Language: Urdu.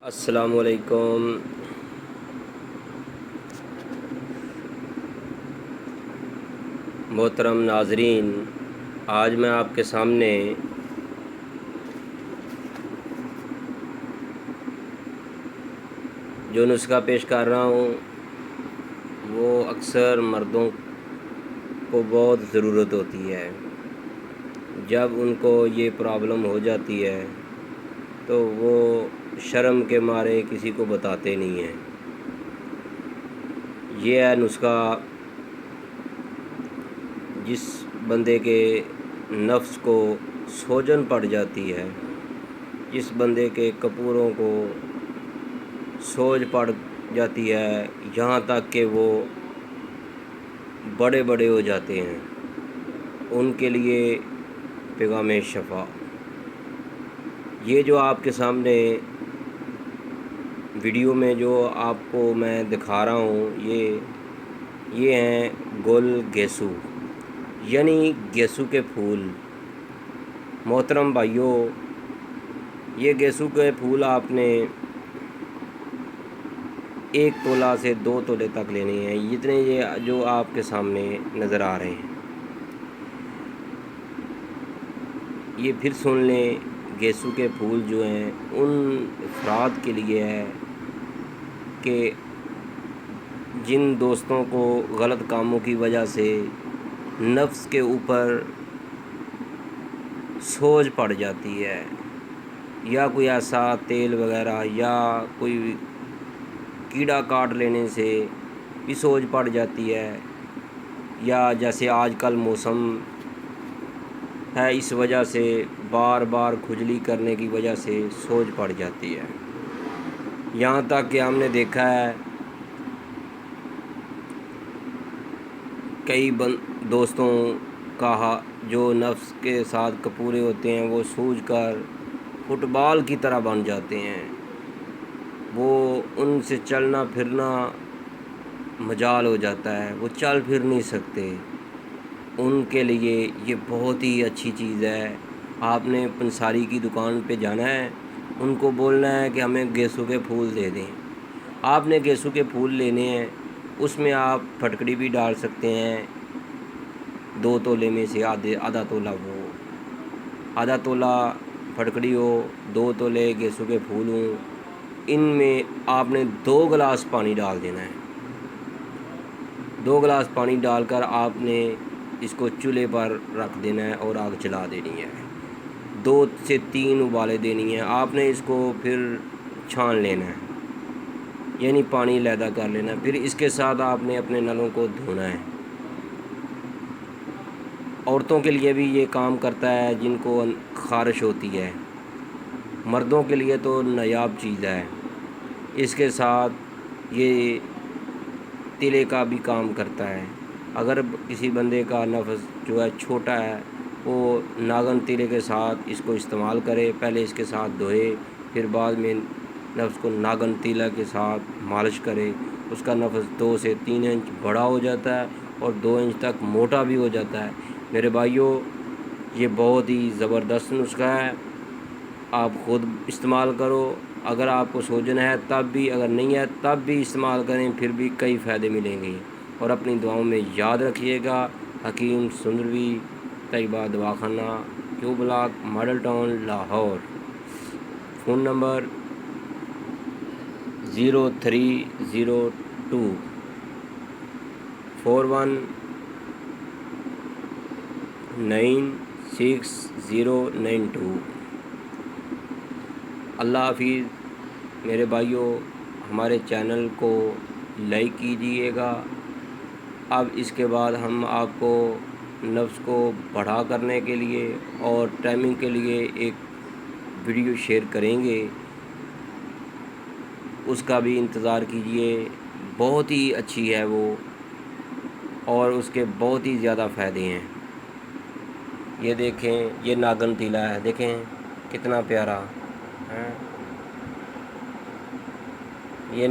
السلام علیکم۔ محترم ناظرین، آج میں آپ کے سامنے جو نسخہ پیش کر رہا ہوں وہ اکثر مردوں کو بہت ضرورت ہوتی ہے۔ جب ان کو یہ پرابلم ہو جاتی ہے تو وہ شرم کے مارے کسی کو بتاتے نہیں ہیں۔ یہ ہے نسخہ جس بندے کے نفس کو سوجن پڑ جاتی ہے، جس بندے کے کپوروں کو سوج پڑ جاتی ہے، یہاں تک کہ وہ بڑے بڑے ہو جاتے ہیں، ان کے لیے پیغام شفا۔ یہ جو آپ کے سامنے ویڈیو میں جو آپ کو میں دکھا رہا ہوں یہ ہیں گل گیسو، یعنی گیسو کے پھول۔ محترم بھائیوں، یہ گیسو کے پھول آپ نے 1 تولہ سے 2 تولے تک لینے ہیں، جتنے یہ جو آپ کے سامنے نظر آ رہے ہیں۔ یہ پھر سن لیں، گیسو کے پھول جو ہیں ان افراد کے لیے ہے کہ جن دوستوں کو غلط کاموں کی وجہ سے نفس کے اوپر سوج پڑ جاتی ہے، یا کوئی ایسا تیل وغیرہ یا کوئی کیڑا کاٹ لینے سے بھی سوج پڑ جاتی ہے، یا جیسے آج کل موسم ہے اس وجہ سے بار بار کھجلی کرنے کی وجہ سے سوج پڑ جاتی ہے۔ یہاں تک کہ ہم نے دیکھا ہے کئی دوستوں کا جو نفس کے ساتھ کپورے ہوتے ہیں وہ سوج کر فٹ بال کی طرح بن جاتے ہیں، وہ ان سے چلنا پھرنا مجال ہو جاتا ہے، وہ چل پھر نہیں سکتے۔ ان کے لیے یہ بہت ہی اچھی چیز ہے۔ آپ نے پنساری کی دکان پہ جانا ہے، ان کو بولنا ہے کہ ہمیں گیسو کے پھول دے دیں۔ آپ نے گیسو کے پھول لینے ہیں، اس میں آپ پھٹکڑی بھی ڈال سکتے ہیں، 2 تولے میں سے آدھا تولہ وہ، آدھا تولہ پھٹکڑی ہو، 2 تولے گیسو کے پھول ہوں۔ ان میں آپ نے 2 گلاس پانی ڈال دینا ہے۔ 2 گلاس پانی ڈال کر آپ نے اس کو چولہے پر رکھ دینا ہے اور آگ جلا دینی ہے۔ 2 سے 3 ابالے دینی ہیں۔ آپ نے اس کو پھر چھان لینا ہے، یعنی پانی علیحدہ کر لینا ہے۔ پھر اس کے ساتھ آپ نے اپنے نلوں کو دھونا ہے۔ عورتوں کے لیے بھی یہ کام کرتا ہے جن کو خارش ہوتی ہے، مردوں کے لیے تو نایاب چیز ہے۔ اس کے ساتھ یہ تلے کا بھی کام کرتا ہے۔ اگر کسی بندے کا نفس جو ہے چھوٹا ہے، وہ ناگن تلے کے ساتھ اس کو استعمال کرے، پہلے اس کے ساتھ دھوئے، پھر بعد میں نفس کو ناگن تیلا کے ساتھ مالش کرے، اس کا نفس 2 سے 3 انچ بڑا ہو جاتا ہے اور 2 انچ تک موٹا بھی ہو جاتا ہے۔ میرے بھائیوں، یہ بہت ہی زبردست نسخہ ہے، آپ خود استعمال کرو۔ اگر آپ کو سوجن ہے تب بھی، اگر نہیں ہے تب بھی استعمال کریں، پھر بھی کئی فائدے ملیں گے۔ اور اپنی دعاؤں میں یاد رکھیے گا۔ حکیم سندروی، طیبہ دواخانہ، Q block, model town, Lahore. Phone number 0302 419092۔ اللہ حافظ میرے بھائیوں، ہمارے چینل کو لائک کیجیے گا۔ اب اس کے بعد ہم آپ کو نفس کو بڑھا کرنے کے لیے اور ٹائمنگ کے لیے ایک ویڈیو شیئر کریں گے، اس کا بھی انتظار کیجیے۔ بہت ہی اچھی ہے وہ، اور اس کے بہت ہی زیادہ فائدے ہیں۔ یہ دیکھیں، یہ ناگن تیلا ہے، دیکھیں کتنا پیارا ہے۔ یہ